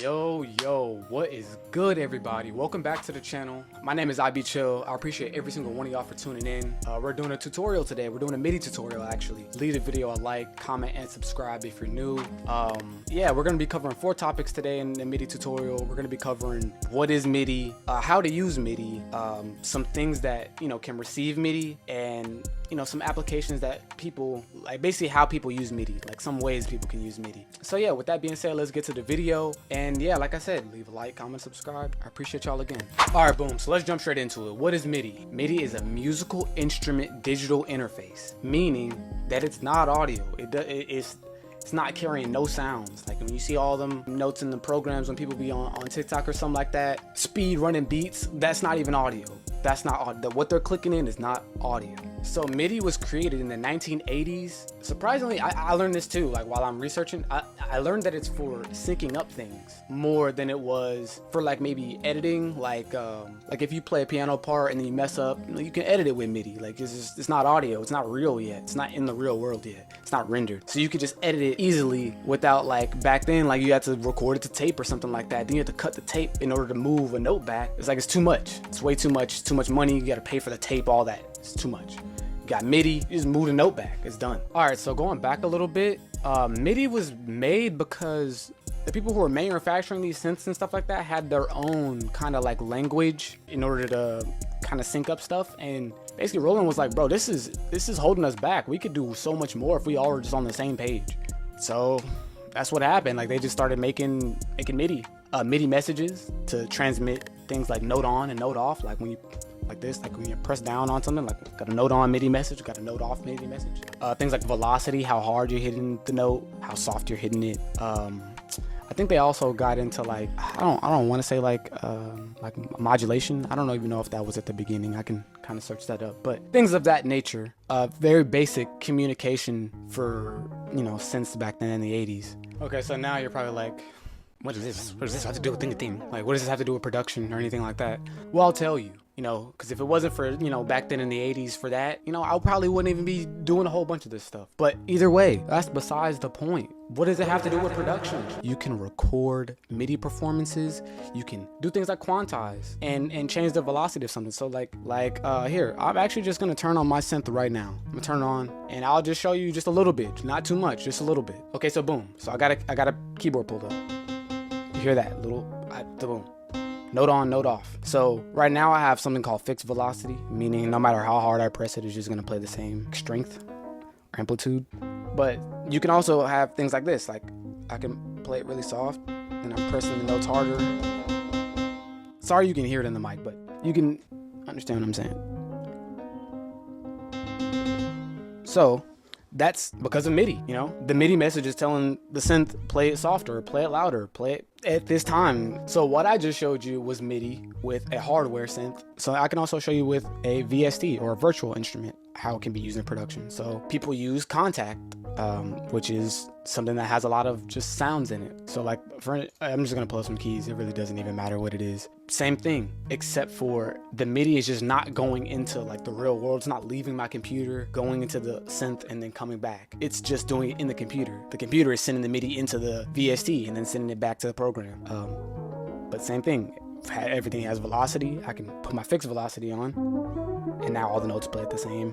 Yo, what is good, everybody? Welcome back to the channel. My name is IB Chill. I appreciate every single one of y'all for tuning in. We're doing a tutorial today. We're doing a MIDI tutorial, actually. Leave the video a like, comment, and subscribe if you're new. Yeah, we're gonna be covering 4 topics today in the MIDI tutorial. We're gonna be covering what is MIDI, how to use MIDI, some things that, can receive MIDI, and, some applications that people, like basically how people use MIDI, like some ways people can use MIDI. So yeah, with that being said, let's get to the video. And yeah, like I said, leave a like, comment, subscribe. I appreciate y'all again. All right, boom. So let's jump straight into it. What is MIDI? MIDI is a musical instrument digital interface, meaning that it's not audio. It's not carrying no sounds. Like when you see all them notes in the programs when people be on TikTok or something like that, speed running beats, that's not even audio. That's not audio. What they're clicking in is not audio. So MIDI was created in the 1980s. Surprisingly, I learned this too. Like while I'm researching, I learned that it's for syncing up things more than it was for like maybe editing. Like if you play a piano part and then you mess up, you can edit it with MIDI. Like it's not audio. It's not real yet. It's not in the real world yet. It's not rendered. So you could just edit it easily without, like back then, like you had to record it to tape or something like that. Then you have to cut the tape in order to move a note back. It's like, it's too much. It's way too much. It's too much money. You got to pay for the tape, all that. It's too much. You got MIDI, you just move the note back. It's done. All right, so going back a little bit, MIDI was made because the people who were manufacturing these synths and stuff like that had their own kind of like language in order to kind of sync up stuff. And basically Roland was like, bro, this is holding us back. We could do so much more if we all were just on the same page. So that's what happened. Like they just started making MIDI messages to transmit things like note on and note off. Like when you like this, like when you press down on something, like got a note on MIDI message, got a note off MIDI message. Things like velocity, how hard you're hitting the note, how soft you're hitting it. I think they also got into like, I don't want to say like modulation. I don't even know if that was at the beginning. I can kind of search that up, but things of that nature. Very basic communication for, synths back then in the 80s. Okay, so now you're probably like, what is this? What does this have to do with anything? Like, what does this have to do with production or anything like that? Well, I'll tell you. Because if it wasn't for, back then in the 80s for that, I probably wouldn't even be doing a whole bunch of this stuff. But either way, that's besides the point. What does it have to do with production? You can record MIDI performances. You can do things like quantize and change the velocity of something. So like here, I'm actually just going to turn on my synth right now. I'm going to turn it on and I'll just show you just a little bit, not too much, just a little bit. Okay, so boom. So I got a keyboard pulled up. You hear that the boom. Note on, note off. So right now I have something called fixed velocity, meaning no matter how hard I press it, it's just gonna play the same strength or amplitude. But you can also have things like this, like I can play it really soft and I'm pressing the notes harder. Sorry you can hear it in the mic, but you can understand what I'm saying. So that's because of MIDI, the MIDI message is telling the synth, play it softer, play it louder, play it at this time. So what I just showed you was MIDI with a hardware synth. So I can also show you with a VST or a virtual instrument, how it can be used in production. So people use Contact, which is something that has a lot of just sounds in it. So like, I'm just gonna pull up some keys. It really doesn't even matter what it is. Same thing, except for the MIDI is just not going into like the real world. It's not leaving my computer, going into the synth and then coming back. It's just doing it in the computer. The computer is sending the MIDI into the VST and then sending it back to the program. But same thing, everything has velocity. I can put my fixed velocity on and now all the notes play at the same,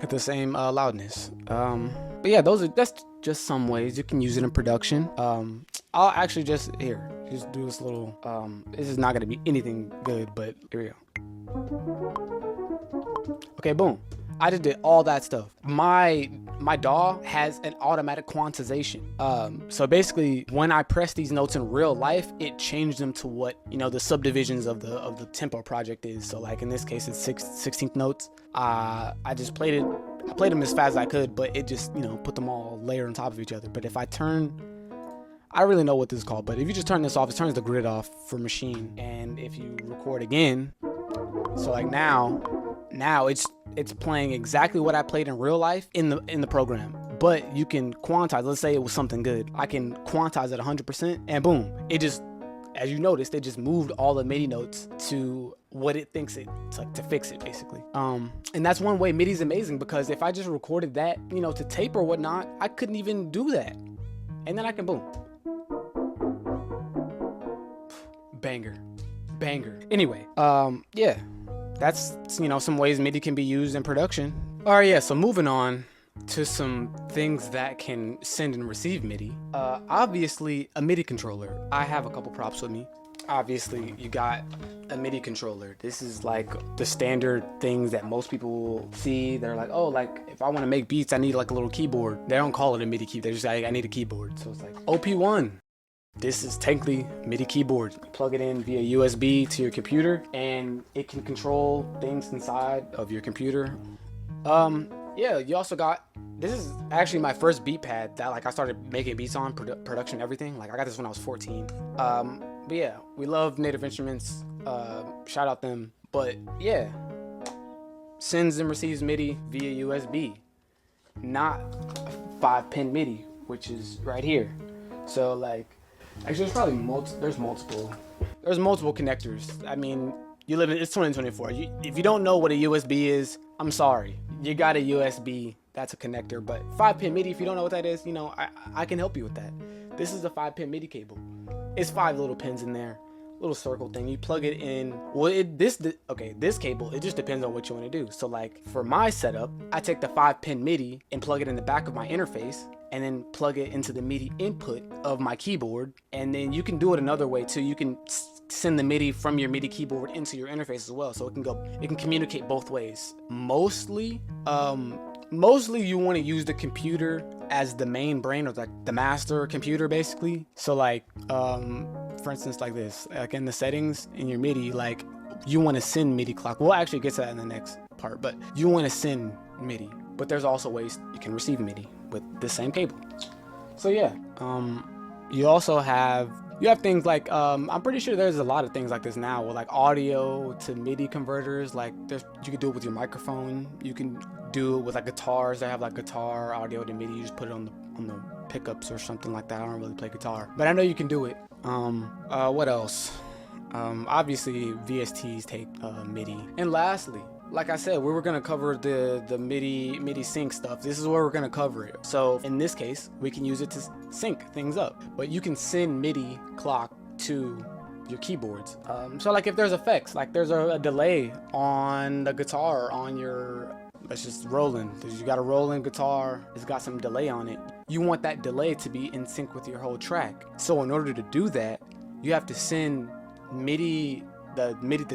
at the same loudness. But yeah, that's just some ways you can use it in production. I'll actually just do this little, this is not gonna be anything good, but here we go. Okay, boom. I just did all that stuff. My DAW has an automatic quantization. So basically, when I press these notes in real life, it changed them to what the subdivisions of the tempo project is. So like in this case, it's 16th notes. I just played it. I played them as fast as I could, but it just put them all layered on top of each other. But if I turn, I don't really know what this is called, but if you just turn this off, it turns the grid off for machine. And if you record again, so like now it's playing exactly what I played in real life in the program. But you can quantize. Let's say it was something good. I can quantize it 100%, and boom, it just, as you noticed, it just moved all the MIDI notes to what it thinks it's like, to fix it basically. And that's one way MIDI is amazing, because if I just recorded that, to tape or whatnot, I couldn't even do that. And then I can boom. banger. Anyway, yeah, that's, you know, some ways MIDI can be used in production. All right, yeah, so moving on to some things that can send and receive MIDI. Obviously, a MIDI controller. I have a couple props with me. Obviously, you got a MIDI controller. This is like the standard things that most people will see. They're like, oh, like if I want to make beats, I need like a little keyboard. They don't call it a MIDI keyboard. They just say, I need a keyboard. So it's like OP1. This is technically MIDI keyboard. You plug it in via USB to your computer, and it can control things inside of your computer. Yeah, you also got, this is actually my first beat pad that like I started making beats on, production, everything. Like I got this when I was 14. But yeah, we love Native Instruments. Shout out them. But yeah, sends and receives MIDI via USB, not 5-pin MIDI, which is right here. So like, actually there's probably multiple connectors. I mean, it's 2024. If you don't know what a USB is, I'm sorry. You got a USB, that's a connector. But 5-pin MIDI, if you don't know what that is, you know, I can help you with that. This is a 5-pin MIDI cable. It's 5 little pins in there, little circle thing. You plug it in. Well, this cable, it just depends on what you want to do. So like for my setup, I take the 5-pin MIDI and plug it in the back of my interface, and then plug it into the MIDI input of my keyboard. And then you can do it another way too. You can send the MIDI from your MIDI keyboard into your interface as well. So it can communicate both ways. Mostly you want to use the computer as the main brain, or like the master computer basically. So like, for instance, like this, like in the settings in your MIDI, like you want to send MIDI clock. We'll actually get to that in the next part, but you want to send MIDI, but there's also ways you can receive MIDI with the same cable. So yeah, you also have things like, I'm pretty sure there's a lot of things like this now with like audio to MIDI converters. Like you can do it with your microphone. You can do it with like guitars. They have like guitar audio to MIDI. You just put it on the pickups or something like that. I don't really play guitar, but I know you can do it. What else? Obviously VSTs take MIDI. And lastly, like I said, we were gonna cover the MIDI sync stuff. This is where we're gonna cover it. So in this case, we can use it to sync things up, but you can send MIDI clock to your keyboards. So like if there's effects, like there's a delay on the guitar on your, let's just rolling. You got a rolling guitar, it's got some delay on it. You want that delay to be in sync with your whole track. So in order to do that, you have to send the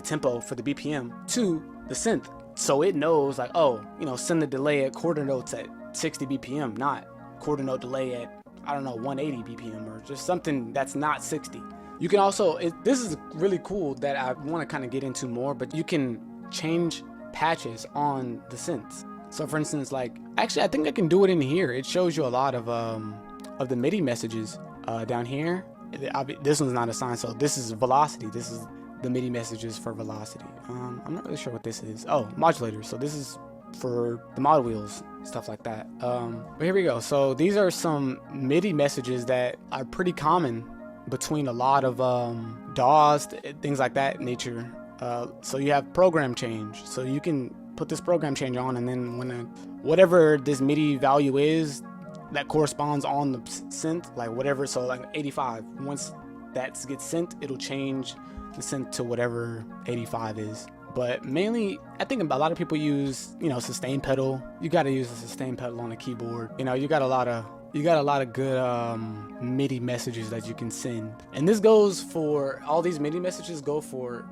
tempo for the BPM to the synth, so it knows like, oh, you know, send the delay at quarter notes at 60 BPM, not quarter note delay at, I don't know, 180 BPM, or just something that's not 60. You can also, this is really cool that I want to kind of get into more, but you can change patches on the synths. So for instance, like, actually I think I can do it in here. It shows you a lot of the MIDI messages down here. This one's not assigned, so this is velocity. This is the MIDI messages for velocity. I'm not really sure what this is. Oh, modulators. So this is for the mod wheels, stuff like that. But here we go. So these are some MIDI messages that are pretty common between a lot of DAWs, things like that nature. So you have program change. So you can put this program change on, and then whatever this MIDI value is that corresponds on the synth, like whatever. So like 85. Once that gets sent, it'll change the synth to whatever 85 is. But mainly, I think a lot of people use, you know, sustain pedal. You got to use a sustain pedal on a keyboard. You know, you got a lot of good MIDI messages that you can send. And this goes for, all these MIDI messages go for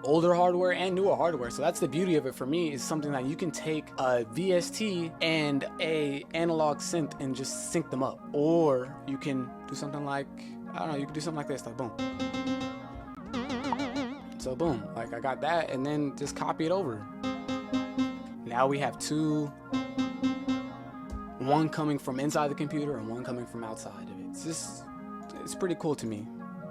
older hardware and newer hardware. So that's the beauty of it for me, is something that you can take a VST and a analog synth and just sync them up. Or you can do something like, I don't know, you can do something like this, like boom. So boom, like I got that, and then just copy it over. Now we have two, one coming from inside the computer and one coming from outside of it. It's pretty cool to me.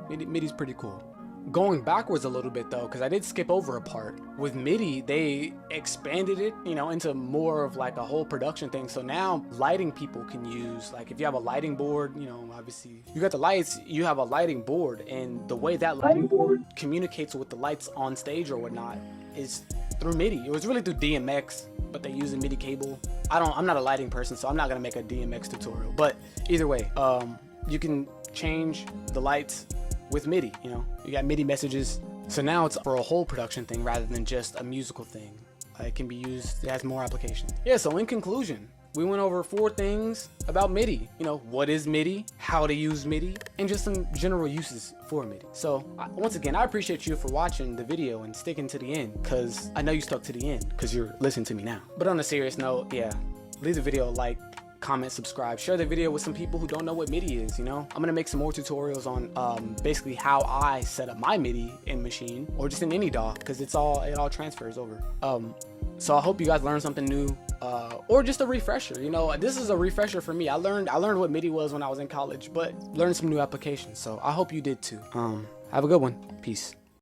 MIDI's pretty cool. Going backwards a little bit though, because I did skip over a part. With MIDI, they expanded it, you know, into more of like a whole production thing. So now lighting people can use, like if you have a lighting board, you know, obviously you got the lights, you have a lighting board, and the way that lighting board communicates with the lights on stage or whatnot is through MIDI. It was really through DMX, but they use a MIDI cable. I'm not a lighting person, so I'm not gonna make a DMX tutorial, but either way, you can change the lights with MIDI, you know? You got MIDI messages. So now it's for a whole production thing rather than just a musical thing. It can be used, it has more applications. Yeah, so in conclusion, we went over 4 things about MIDI. You know, what is MIDI, how to use MIDI, and just some general uses for MIDI. So once again, I appreciate you for watching the video and sticking to the end, because I know you stuck to the end because you're listening to me now. But on a serious note, yeah, leave the video a like, comment, subscribe, share the video with some people who don't know what MIDI is, you know? I'm gonna make some more tutorials on basically how I set up my MIDI in Maschine, or just in any DAW, because it all transfers over. So I hope you guys learned something new, or just a refresher. You know, this is a refresher for me. I learned what MIDI was when I was in college, but learned some new applications. So I hope you did too. Have a good one. Peace.